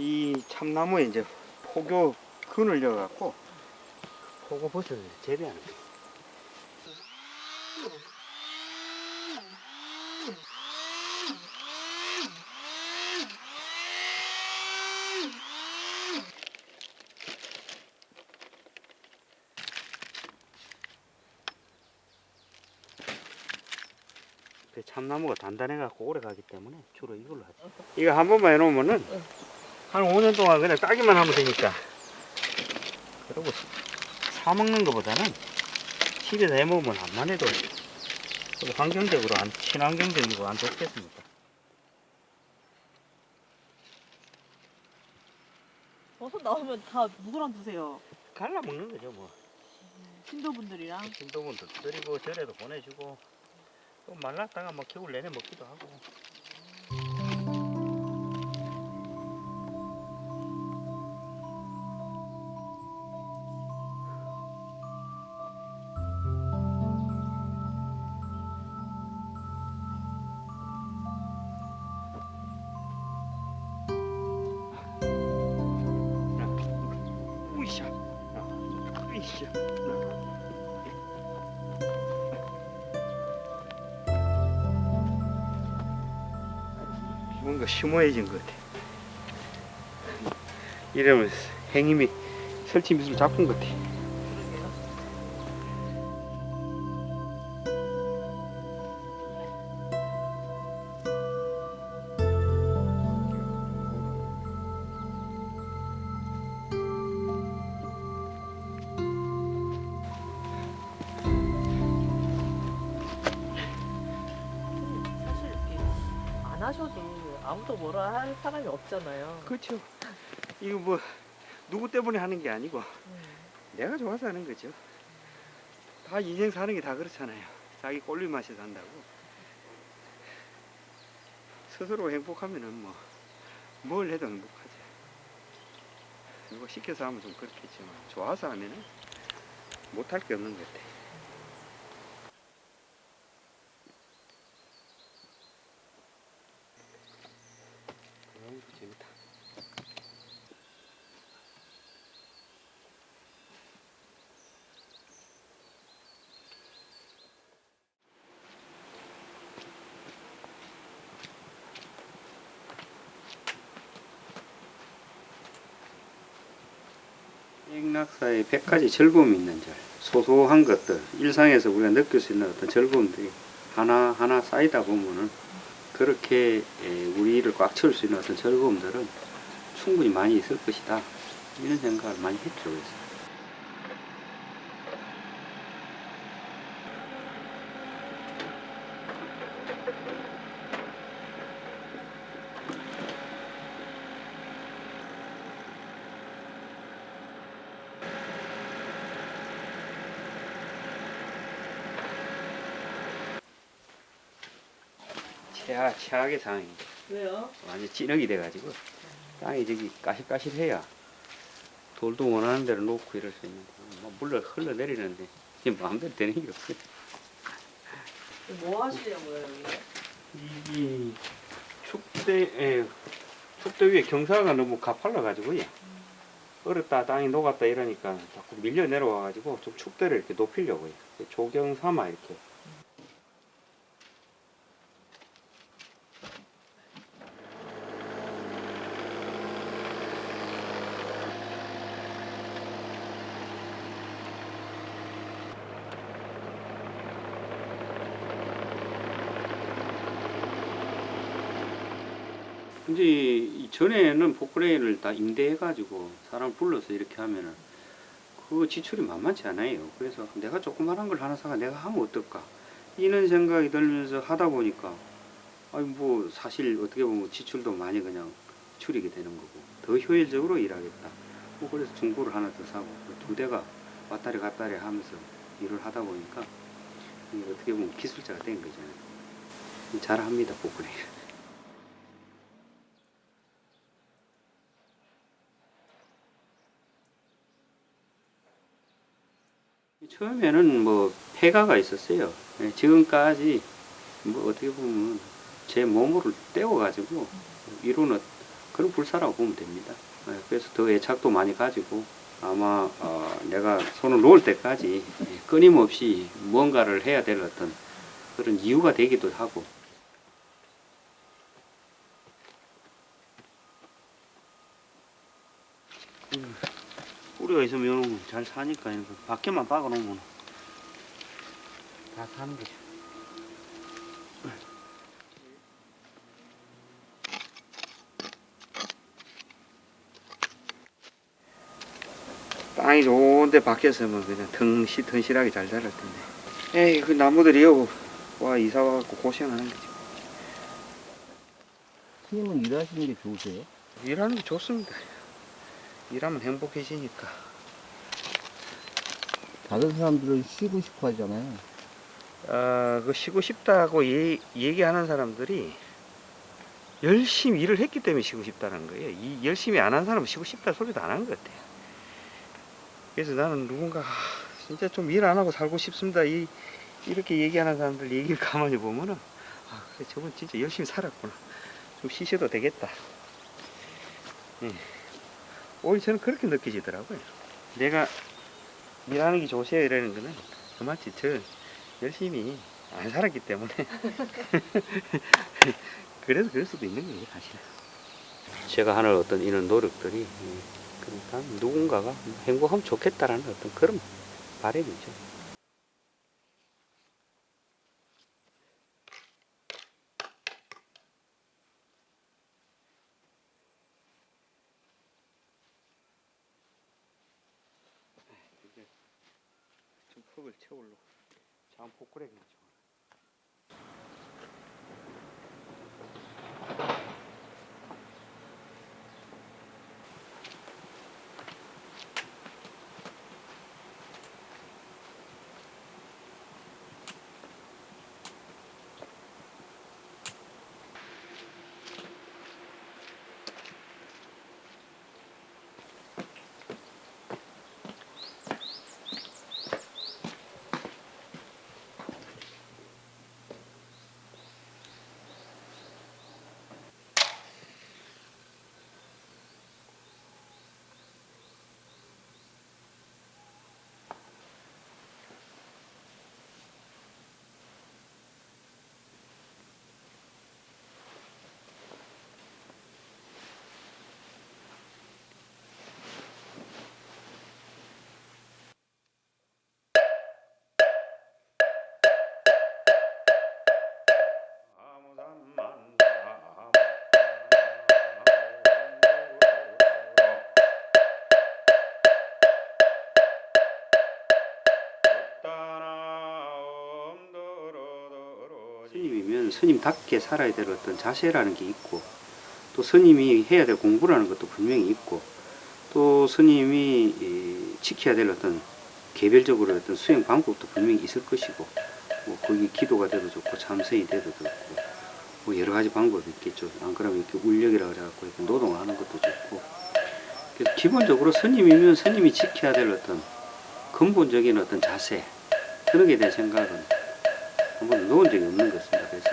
이 참나무에 이제 포교 근을 넣어갖고 포고버섯을 재배하는 거예요. 참나무가 단단해갖고 오래 가기 때문에 주로 이걸로 하죠. 이거 한 번만 해놓으면은 한 5년 동안 그냥 따기만 하면 되니까. 그리고 사 먹는 것보다는 집에서 해 먹으면 암만 해도 환경적으로 친환경적이고 안 좋겠습니까? 버섯 나오면 다 누구랑 드세요? 갈라 먹는 거죠 뭐. 신도분들이랑? 신도분들 드리고 절에도 보내주고 또 말랐다가 뭐 겨울 내내 먹기도 하고. 으쌰, 으쌰. 뭔가 심오해진 것 같아. 이러면 행님이 설치 미술 작품 같아. 사실 이렇게 안 하셔도 아무도 뭐라 할 사람이 없잖아요. 그렇죠. 이거 뭐 누구 때문에 하는 게 아니고 내가 좋아서 하는 거죠. 다 인생 사는 게 다 그렇잖아요. 자기 꼴릴 맛에 산다고. 스스로 행복하면은 뭐 뭘 해도 행복하죠. 누가 시켜서 하면 좀 그렇겠지만 좋아서 하면은 못할 게 없는 것 같아. 재밌다. 액락사의 100가지 즐거움이 있는 절, 소소한 것들, 일상에서 우리가 느낄 수 있는 어떤 즐거움들이 하나하나 쌓이다 보면은 그렇게 우리를 꽉 채울 수 있는 어떤 즐거움들은 충분히 많이 있을 것이다. 이런 생각을 많이 했죠. 그래서. 최악의 상황이죠. 왜요? 완전 찐흙이 돼가지고 땅이 저기 까실까실해야 돌도 원하는 대로 놓고 이럴 수 있는데 뭐 물러 흘러내리는데 이게 마음대로 되는 게 없어요. 뭐 하시려고요, 여기? 이 축대 위에 경사가 너무 가팔라가지고요. 얼었다 땅이 녹았다 이러니까 자꾸 밀려 내려와가지고 좀 축대를 이렇게 높이려고요. 조경 삼아 이렇게. 이제 전에는 포크레인을 다 임대해가지고 사람 불러서 이렇게 하면은 그 지출이 만만치 않아요. 그래서 내가 조그만한 걸 하나 사가 내가 하면 어떨까 이런 생각이 들면서 하다 보니까 아니 뭐 사실 어떻게 보면 지출도 많이 그냥 줄이게 되는 거고 더 효율적으로 일하겠다. 뭐 그래서 중고를 하나 더 사고 두 대가 왔다리 갔다리 하면서 일을 하다 보니까 어떻게 보면 기술자가 된 거잖아요. 잘합니다 포크레인. 처음에는 뭐 폐가가 있었어요. 지금까지 뭐 어떻게 보면 제 몸으로 떼어가지고 이루는 그런 불사라고 보면 됩니다. 그래서 더 애착도 많이 가지고 아마 내가 손을 놓을 때까지 끊임없이 뭔가를 해야 될 어떤 그런 이유가 되기도 하고. 뿌리가 있으면 이런 잘 사니까 이거 밖에만 박아놓으면 다 사는 거죠. 땅이 좋은데 밖에서 뭐 그냥 덩실하게 잘 자랄 텐데. 에이, 그 나무들이 와 이사 와갖고 고생하는 거지. 스님은 일하시는 게 좋으세요? 일하는 게 좋습니다. 일하면 행복해지니까. 다른 사람들은 쉬고 싶어 하잖아요. 그 쉬고 싶다고 얘기하는 사람들이 열심히 일을 했기 때문에 쉬고 싶다는 거예요. 이 열심히 안 한 사람은 쉬고 싶다 소리도 안 하는 것 같아요. 그래서 나는 누군가 진짜 좀 일 안 하고 살고 싶습니다. 이렇게 얘기하는 사람들 얘기를 가만히 보면은 그래, 저분 진짜 열심히 살았구나. 좀 쉬셔도 되겠다. 예. 오히려 저는 그렇게 느껴지더라고요. 내가 일하는 게 좋으세요 이러는 거는 그만치 저 열심히 안 살았기 때문에 그래서 그럴 수도 있는 거예요 사실은. 제가 하는 어떤 이런 노력들이 그러니까 누군가가 행복하면 좋겠다라는 어떤 그런 바람이죠. 좀 흙을 채울로 장 포크레기 나죠. 스님이면 스님답게 살아야 될 어떤 자세라는 게 있고, 또 스님이 해야 될 공부라는 것도 분명히 있고, 또 스님이 지켜야 될 어떤 개별적으로 어떤 수행 방법도 분명히 있을 것이고, 뭐 거기 기도가 돼도 좋고 참선이 돼도 좋고 뭐 여러 가지 방법이 있겠죠. 안 그러면 이렇게 울력이라 그래갖고 이렇게 노동하는 것도 좋고. 그래서 기본적으로 스님이면 스님이 지켜야 될 어떤 근본적인 어떤 자세, 그런 게 대한 생각은 한번 넣은 적이 없는 것 같습니다. 그래서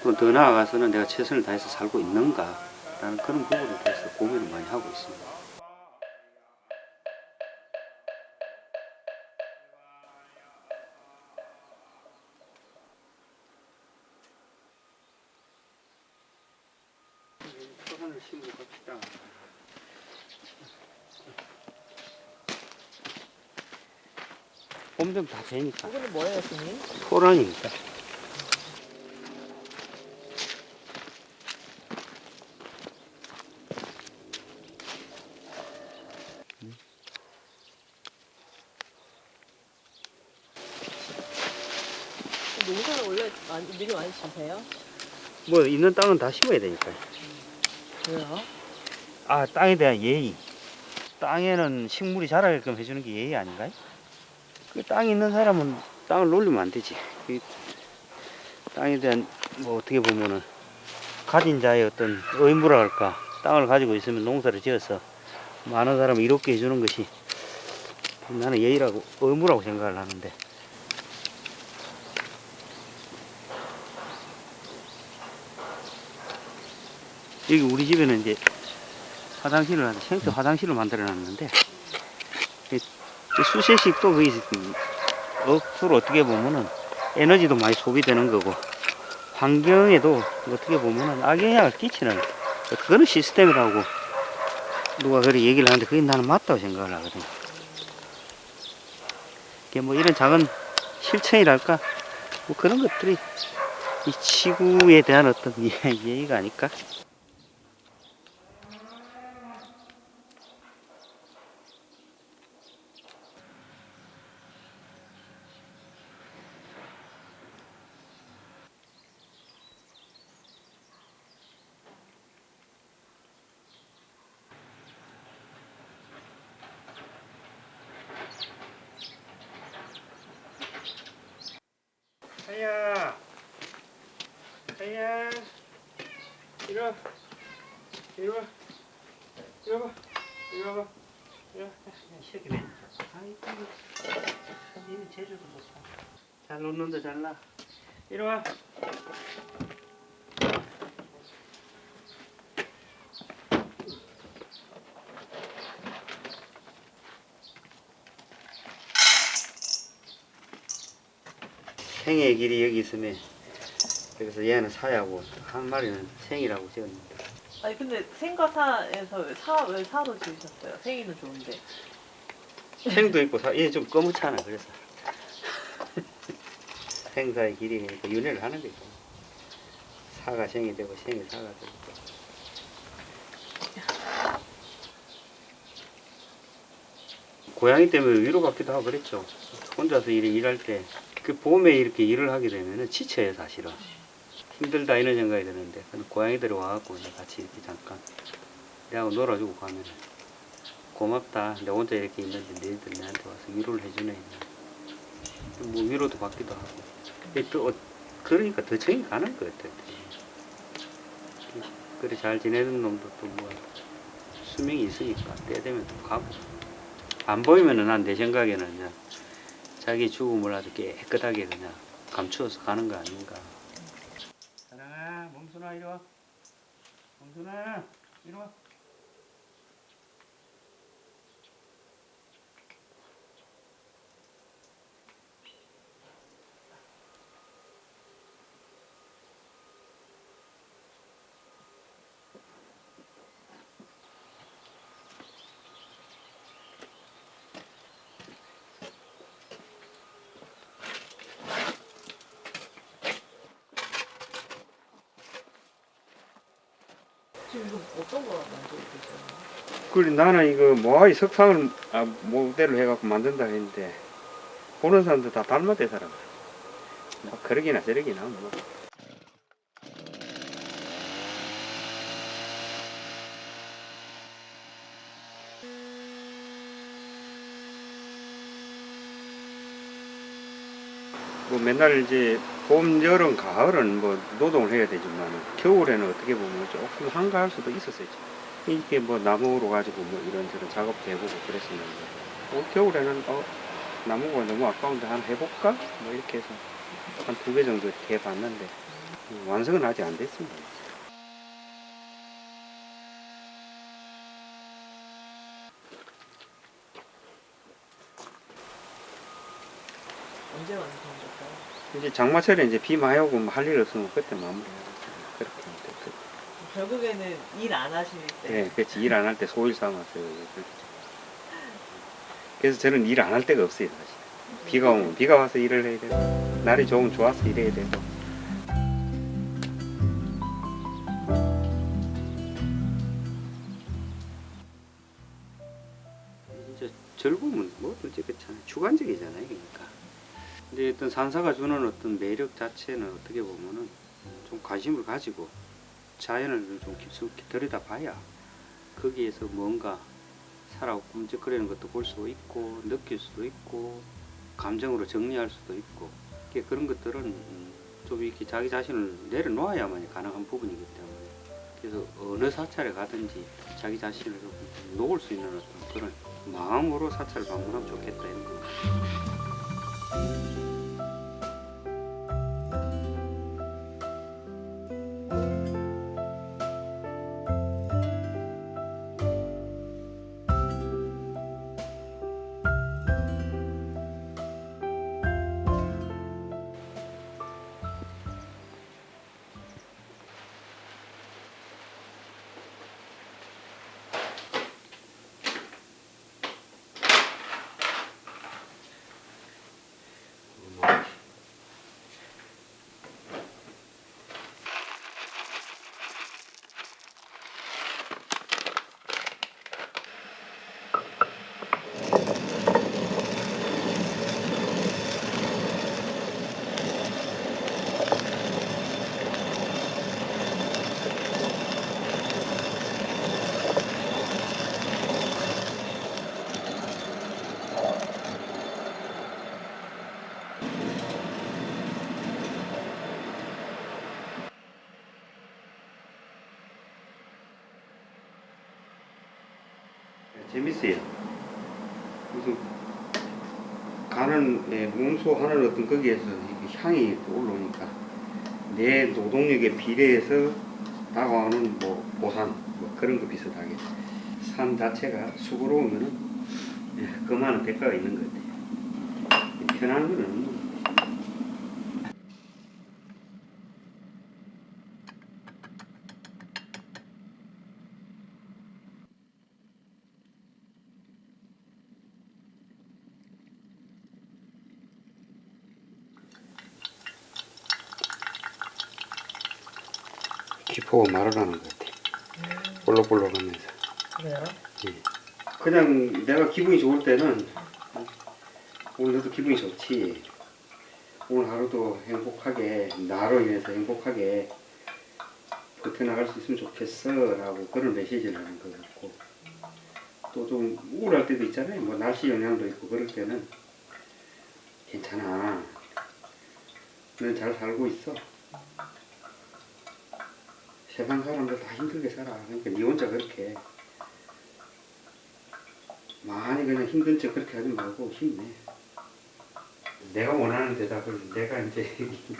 또 더 나아가서는 내가 최선을 다해서 살고 있는가라는 그런 부분에 대해서 고민을 많이 하고 있습니다. 토란을 심으러 갑시다. 봄 되면 다 되니까. 이거는 뭐예요, 스님? 토란입니다. 농사는 원래 미리 많이 지세요? 뭐 있는 땅은 다 심어야 되니까요. 왜요? 땅에 대한 예의. 땅에는 식물이 자라게끔 해주는 게 예의 아닌가요? 그 땅이 있는 사람은 땅을 놀리면 안 되지. 그 땅에 대한 뭐 어떻게 보면은 가진 자의 어떤 의무라 할까. 땅을 가지고 있으면 농사를 지어서 많은 사람을 이롭게 해주는 것이 나는 예의라고 의무라고 생각을 하는데. 여기 우리 집에는 이제 화장실을 하자. 생태 화장실을 만들어 놨는데 이 수세식 또 거기 억수로 어떻게 보면은 에너지도 많이 소비되는 거고 환경에도 어떻게 보면은 악영향을 끼치는 그런 시스템이라고 누가 그렇게 얘기를 하는데 그게 나는 맞다고 생각을 하거든. 이게 뭐 이런 작은 실천이랄까 뭐 그런 것들이 이 지구에 대한 어떤 예의가 아닐까? 하야, 하야, 이리 와, 이리 와, 이리 와, 이리 와, 이리 와, 새끼네. 아이고, 얘는 제주도 좋다. 잘 놓는다, 잘나. 이리 와. 생의 길이 여기 있으면 그래서 얘는 사야고 한 마리는 생이라고 지었는데 아니 근데 생과 사에서 왜 사로 지으셨어요? 생이는 좋은데. 생도 있고 얘 좀 거무잖아. 그래서 생사의 길이 그러니까 윤회를 하는 거죠. 사가 생이 되고 생이 사가 되고. 고양이 때문에 위로받기도 하고 그랬죠. 혼자서 일할 때 그 봄에 이렇게 일을 하게 되면 지쳐요 사실은. 힘들다 이런 생각이 드는데 고양이들이 와갖고 같이 이렇게 잠깐 내하고 놀아주고 가면 고맙다. 내가 혼자 이렇게 있는데 너희들 나한테 와서 위로를 해주네. 뭐 위로도 받기도 하고. 또 그러니까 더 정이 가는 것 같아. 그래 잘 지내는 놈도 또 뭐 수명이 있으니까 때 되면 또 가고. 안 보이면은 난 내 생각에는 그냥 자기 죽음을 아주 깨끗하게 그냥 감추어서 가는 거 아닌가. 사랑아, 몽순아 이리 와. 몽순아 이리 와. 지금 이거 어떤 거 만들고 계세요? 그래 나는 이거 모아이 석상을 모델로 해갖고 만든다 했는데 보는 사람들 다 닮았대 사람. 뭐 그러기나 저러기나 뭐. 뭐 맨날 이제 봄, 여름, 가을은 뭐 노동을 해야 되지만 겨울에는 어떻게 보면 조금 한가할 수도 있었어요. 이게 뭐 나무로 가지고 뭐 이런저런 작업도 해보고 그랬었는데 올 겨울에는 나무가 너무 아까운데 한번 해볼까? 뭐 이렇게 해서 한 2개 정도 이렇게 해봤는데 완성은 아직 안 됐습니다. 언제 완성하셨어요? 이제 장마철에 이제 비 많이 오고 뭐 할 일 없으면 그때 마무리해야죠. 그렇게 하면 됐거든. 결국에는 일 안 하실 때. 네, 그렇지. 일 안 할 때 소일 삼았어요. 그래서 저는 일 안 할 데가 없어요, 사실. 비가 오면 비가 와서 일을 해야 되고, 날이 좋으면 좋아서 일해야 되고. 이제 즐거움은 뭐든지 그렇잖아요. 주관적이잖아요, 그러니까. 근데 어떤 산사가 주는 어떤 매력 자체는 어떻게 보면은 좀 관심을 가지고 자연을 좀 깊숙이 들여다봐야 거기에서 뭔가 살아고 꿈쩍거리는 것도 볼 수 있고 느낄 수도 있고 감정으로 정리할 수도 있고 그런 것들은 좀 이렇게 자기 자신을 내려놓아야만 가능한 부분이기 때문에 그래서 어느 사찰에 가든지 자기 자신을 좀 놓을 수 있는 어떤 그런 마음으로 사찰을 방문하면 좋겠다 이런 거. 재밌어요. 무슨 가는 농소하는 어떤 거기에서 이렇게 향이 또 올라오니까 내 노동력에 비례해서 다가오는 뭐 보상 뭐 그런 거 비슷하게 삶 자체가 수고로우면은 그만한 대가가 있는 것 같아요. 편한 거는 없는 것 같아요. 기포가 말아나는 것 같아. 볼록볼록하면서. 그래요? 예. 그냥 내가 기분이 좋을 때는 오늘 너도 기분이 좋지. 오늘 하루도 행복하게 나로 인해서 행복하게 버텨나갈 수 있으면 좋겠어 라고 그런 메시지를 하는 것 같고 또 좀 우울할 때도 있잖아요. 뭐 날씨 영향도 있고 그럴 때는 괜찮아. 넌 잘 살고 있어. 세상 사람들 다 힘들게 살아. 그러니까 니 혼자 그렇게 많이 그냥 힘든 척 그렇게 하지 말고 힘내. 내가 원하는 대답을 내가 이제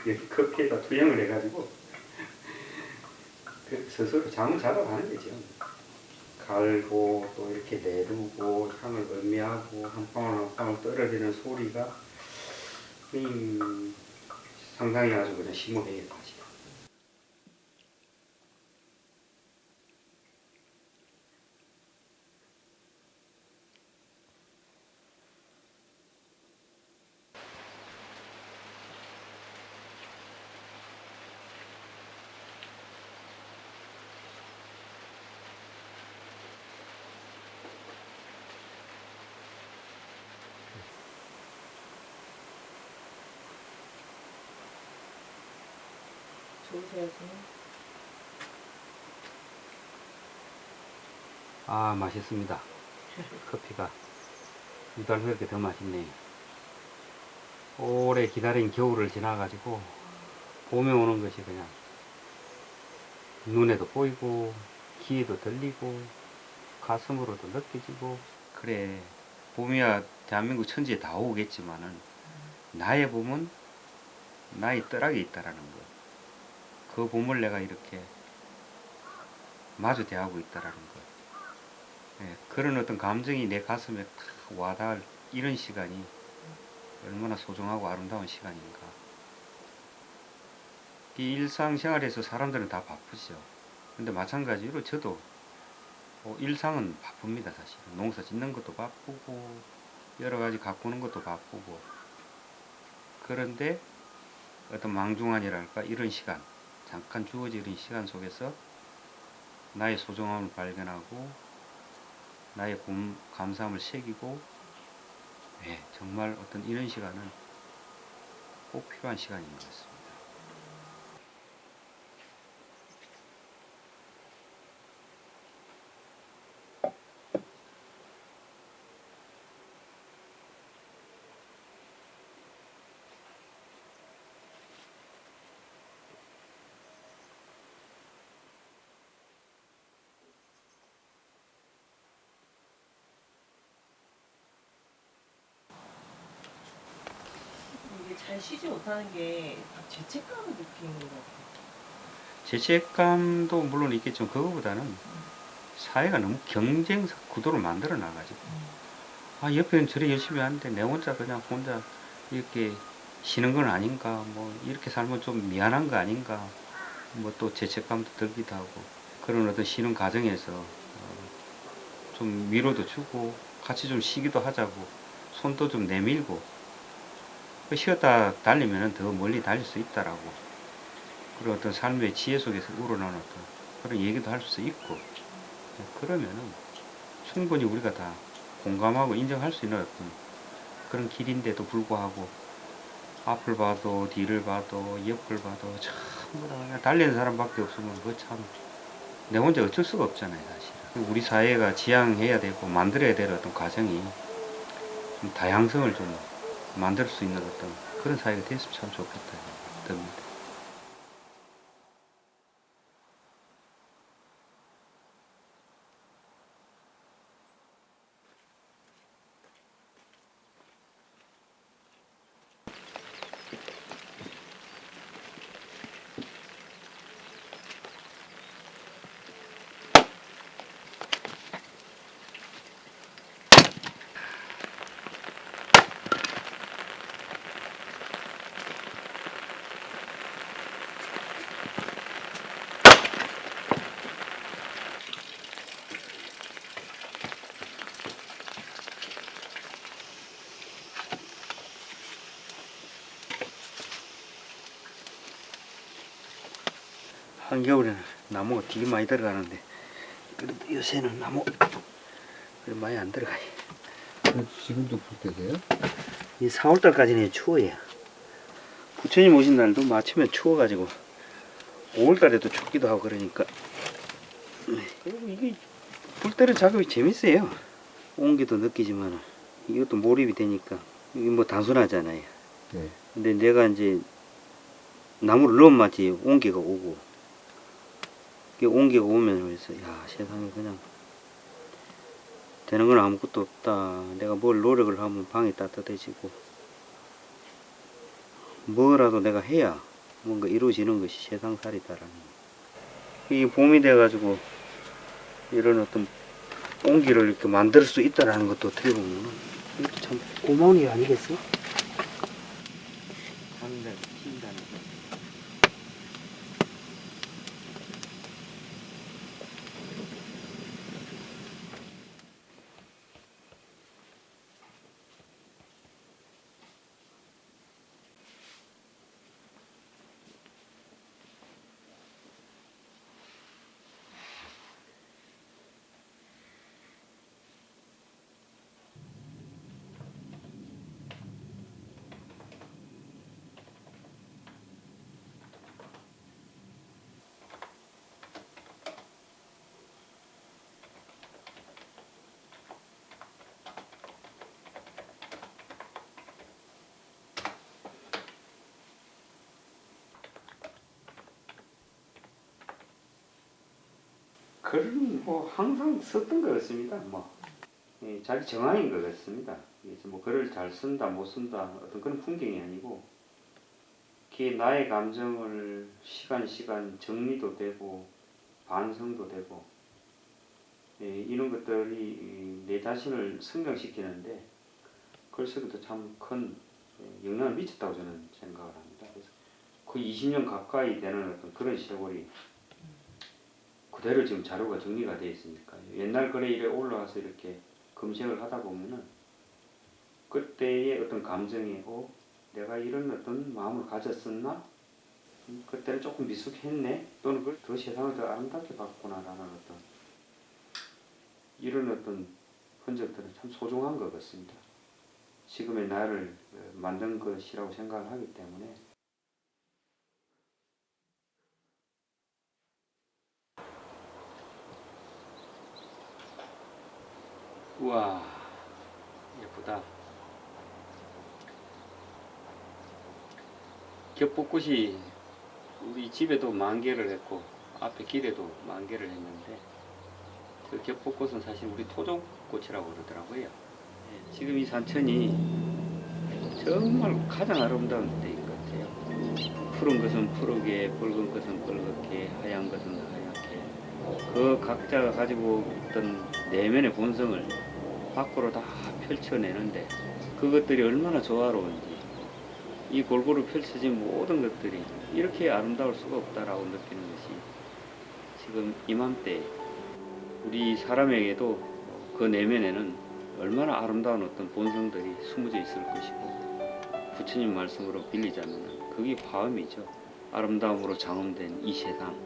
여기 커피에다 투영을 해가지고 그 스스로 잠을 자러 가는 거죠. 갈고 또 이렇게 내두고 향을 음미하고 한 방울 한 방울 떨어지는 소리가 상당히 아주 그냥 심오해요 사실. 좋으세요, 지금? 아 맛있습니다. 커피가 유달스럽게 더 맛있네요. 오래 기다린 겨울을 지나가지고 봄에 오는 것이 그냥 눈에도 보이고 귀에도 들리고 가슴으로도 느껴지고 그래 봄이야 대한민국 천지에 다 오겠지만은 나의 봄은 나의 뜰락에 있다라는 거. 그 봄을 내가 이렇게 마주 대하고 있다라는 거. 예, 그런 어떤 감정이 내 가슴에 탁 와닿을 이런 시간이 얼마나 소중하고 아름다운 시간인가. 이 일상생활에서 사람들은 다 바쁘죠. 근데 마찬가지로 저도 일상은 바쁩니다 사실. 농사 짓는 것도 바쁘고 여러 가지 가꾸는 것도 바쁘고 그런데 어떤 망중한이랄까 이런 시간 잠깐 주어지는 시간 속에서 나의 소중함을 발견하고 나의 감사함을 새기고 네, 정말 어떤 이런 시간은 꼭 필요한 시간인 것 같습니다. 이게 잘 쉬지 못하는 게 죄책감을 느끼는 것 같아요. 죄책감도 물론 있겠지만 그거보다는 사회가 너무 경쟁 구도를 만들어 놔가지고 아 옆에는 저래 열심히 하는데 내 혼자 그냥 혼자 이렇게 쉬는 건 아닌가 뭐 이렇게 살면 좀 미안한 거 아닌가 뭐 또 죄책감도 들기도 하고 그런 어떤 쉬는 과정에서 좀 위로도 주고 같이 좀 쉬기도 하자고 손도 좀 내밀고 쉬었다 달리면 더 멀리 달릴 수 있다라고 그런 어떤 삶의 지혜 속에서 우러나는 어떤 그런 얘기도 할 수 있고 그러면은 충분히 우리가 다 공감하고 인정할 수 있는 어떤 그런 길인데도 불구하고 앞을 봐도 뒤를 봐도 옆을 봐도 전부 다 달리는 사람밖에 없으면 그 참 내 혼자 어쩔 수가 없잖아요 사실. 우리 사회가 지향해야 되고 만들어야 될 어떤 과정이 좀 다양성을 좀 만들 수 있는 어떤 그런 사회가 됐으면 참 좋겠다 듭니다. 한겨울에는 나무가 되게 많이 들어가는데 그래도 요새는 나무 그래 많이 안 들어가요. 지금도 불 때세요? 이 4월달까지는 추워요. 부처님 오신 날도 마치면 추워가지고 5월달에도 춥기도 하고 그러니까 그리고 이게 불 때는 작업이 재밌어요. 온기도 느끼지만 이것도 몰입이 되니까 이게 뭐 단순하잖아요. 네. 근데 내가 이제 나무를 넣어야지 온기가 오고 이게 온기가 오면 그래서 야 세상에 그냥 되는 건 아무것도 없다. 내가 뭘 노력을 하면 방이 따뜻해지고 뭐라도 내가 해야 뭔가 이루어지는 것이 세상살이다라는 이게 봄이 돼가지고 이런 어떤 온기를 이렇게 만들 수 있다라는 것도 어떻게 보면 이것도 참 고마운 일 아니겠어? 하늘에 튄다는 거. 글은 뭐 항상 썼던 것 같습니다. 뭐 예, 자기 정황인 것 같습니다. 그래서 뭐 글을 잘 쓴다 못 쓴다 어떤 그런 풍경이 아니고 그게 나의 감정을 시간 정리도 되고 반성도 되고 예, 이런 것들이 내 자신을 성장시키는데 글 쓰기도 참 큰 영향을 미쳤다고 저는 생각을 합니다. 그래서 거의 20년 가까이 되는 어떤 그런 세월이 그대로 지금 자료가 정리가 되어 있으니까요. 옛날 글에 이래 올라와서 이렇게 검색을 하다 보면은 그때의 어떤 감정이 내가 이런 어떤 마음을 가졌었나? 그때는 조금 미숙했네? 또는 더 세상을 더 아름답게 봤구나라는 어떤 이런 어떤 흔적들은 참 소중한 것 같습니다. 지금의 나를 만든 것이라고 생각을 하기 때문에 우와 예쁘다. 겹벚꽃이 우리 집에도 만개를 했고 앞에 길에도 만개를 했는데 그 겹벚꽃은 사실 우리 토종꽃이라고 그러더라고요. 예, 지금 이 산천이 정말 가장 아름다운 때인 것 같아요. 푸른 것은 푸르게, 붉은 것은 붉게, 하얀 것은 하얗게 그 각자가 가지고 있던 내면의 본성을 밖으로 다 펼쳐내는데 그것들이 얼마나 조화로운지 이 골고루 펼쳐진 모든 것들이 이렇게 아름다울 수가 없다라고 느끼는 것이 지금 이맘때 우리 사람에게도 그 내면에는 얼마나 아름다운 어떤 본성들이 숨어져 있을 것이고 부처님 말씀으로 빌리자면 그게 화음이죠. 아름다움으로 장엄된 이 세상.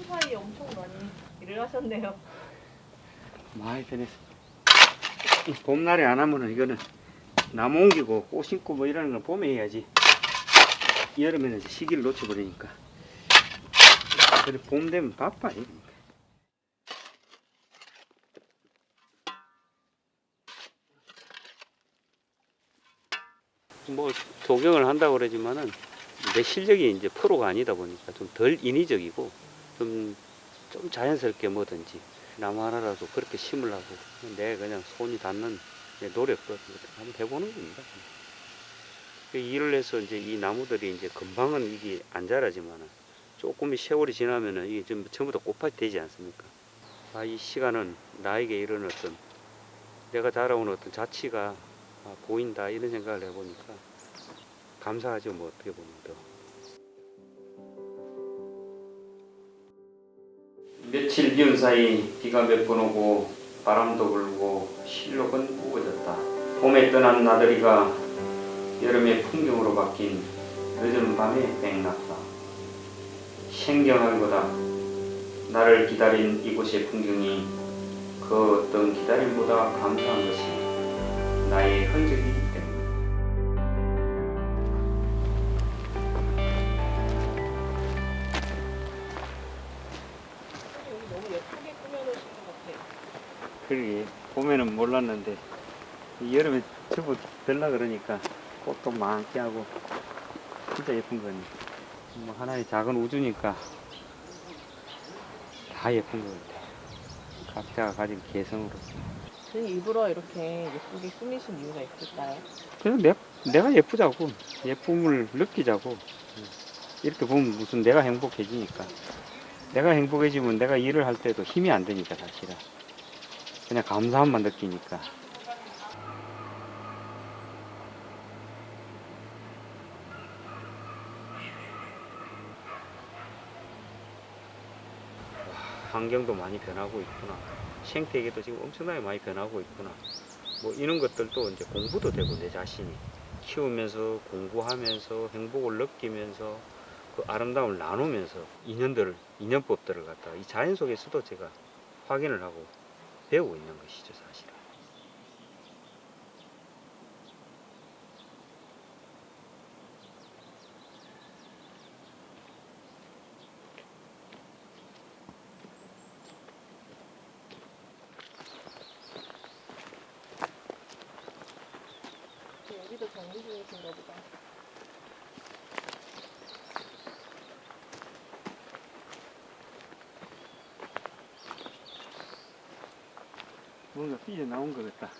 사이에 엄청 많이 일을 하셨네요. 많이 변했어. 봄날에 안 하면은 이거는 나무 옮기고 꽃 심고 뭐 이러는 건 봄에 해야지. 여름에는 이제 시기를 놓쳐버리니까. 그래 봄 되면 바빠요. 뭐 조경을 한다고 그러지만은 내 실력이 이제 프로가 아니다 보니까 좀 덜 인위적이고 좀 자연스럽게 뭐든지 나무 하나라도 그렇게 심으려고 내 그냥 손이 닿는 내 노력 같은 것들 한번 해보는 겁니다. 일을 해서 이제 이 나무들이 이제 금방은 이게 안 자라지만은 조금 세월이 지나면은 이게 좀 전부 다 꽃밭이 되지 않습니까? 아, 이 시간은 나에게 이런 어떤 내가 자라온 어떤 자취가 보인다 이런 생각을 해보니까 감사하죠. 뭐 어떻게 보면 더. 며칠 비운 사이 비가 몇 번 오고 바람도 불고 실록은 우거졌다. 봄에 떠난 나들이가 여름의 풍경으로 바뀐 늦은 밤의 백낙타. 생경하기보다 나를 기다린 이곳의 풍경이 그 어떤 기다림보다 감사한 것이 나의 흔적이기 때문이다. 여기 너무 예쁘게 꾸며놓으신 것 같아요. 그러게 봄에는 몰랐는데 이 여름에 접어 들라 그러니까 꽃도 많게 하고 진짜 예쁜 거니. 뭐 하나의 작은 우주니까 다 예쁜 것 같아. 각자가 가진 개성으로. 선생님 일부러 이렇게 예쁘게 꾸미신 이유가 있을까요? 그냥 내가 예쁘자고 예쁨을 느끼자고 이렇게 보면 무슨 내가 행복해지니까. 내가 행복해지면 내가 일을 할 때도 힘이 안 되니까 사실은 그냥 감사함만 느끼니까. 환경도 많이 변하고 있구나. 생태계도 지금 엄청나게 많이 변하고 있구나. 뭐 이런 것들도 이제 공부도 되고 내 자신이 키우면서 공부하면서 행복을 느끼면서 그 아름다움을 나누면서 인연법들을 갖다가 이 자연 속에서도 제가 확인을 하고 배우고 있는 것이죠, 사실은. 여기도 정리 중이신가 보다. 뭔가 삐져 나온 것 같다.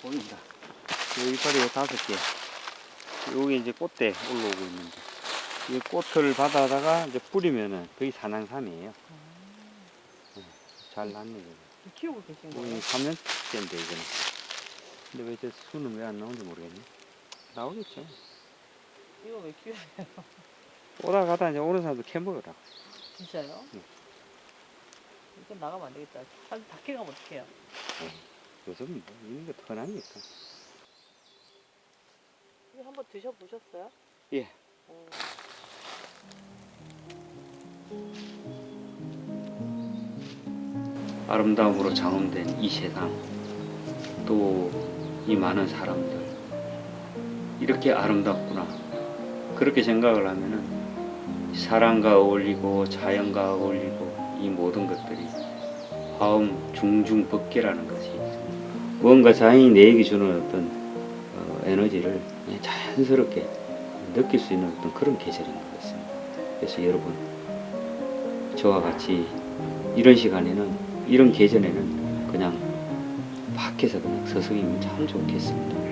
보인다. 여기 이파리가 5개. 여기 이제 꽃대 올라오고 있는데, 이 꽃을 받아다가 이제 뿌리면은 그게 산양삼이에요. 잘 났네, 이거. 키우고 계신 거의 거예요? 3년째인데, 이거는. 근데 왜 저 수는 왜 안 나오는지 모르겠네. 나오겠죠. 이거 왜 키우세요? 오다 가다 이제 오는 사람도 캐먹으라. 진짜요? 네. 이건 나가면 안 되겠다. 사실 다 캐가면 어떡해요? 요즘 뭐 이런 게 흔하니까. 이거 한번 드셔보셨어요? 예. 아름다움으로 장엄된 이 세상, 또 이 많은 사람들, 이렇게 아름답구나. 그렇게 생각을 하면은 사람과 어울리고 자연과 어울리고 이 모든 것들이 화음 중중법계라는 것이 뭔가 자연이 내게 주는 어떤 에너지를 그냥 자연스럽게 느낄 수 있는 어떤 그런 계절인 것 같습니다. 그래서 여러분, 저와 같이 이런 시간에는, 이런 계절에는 그냥 밖에서 그냥 서성이면 참 좋겠습니다.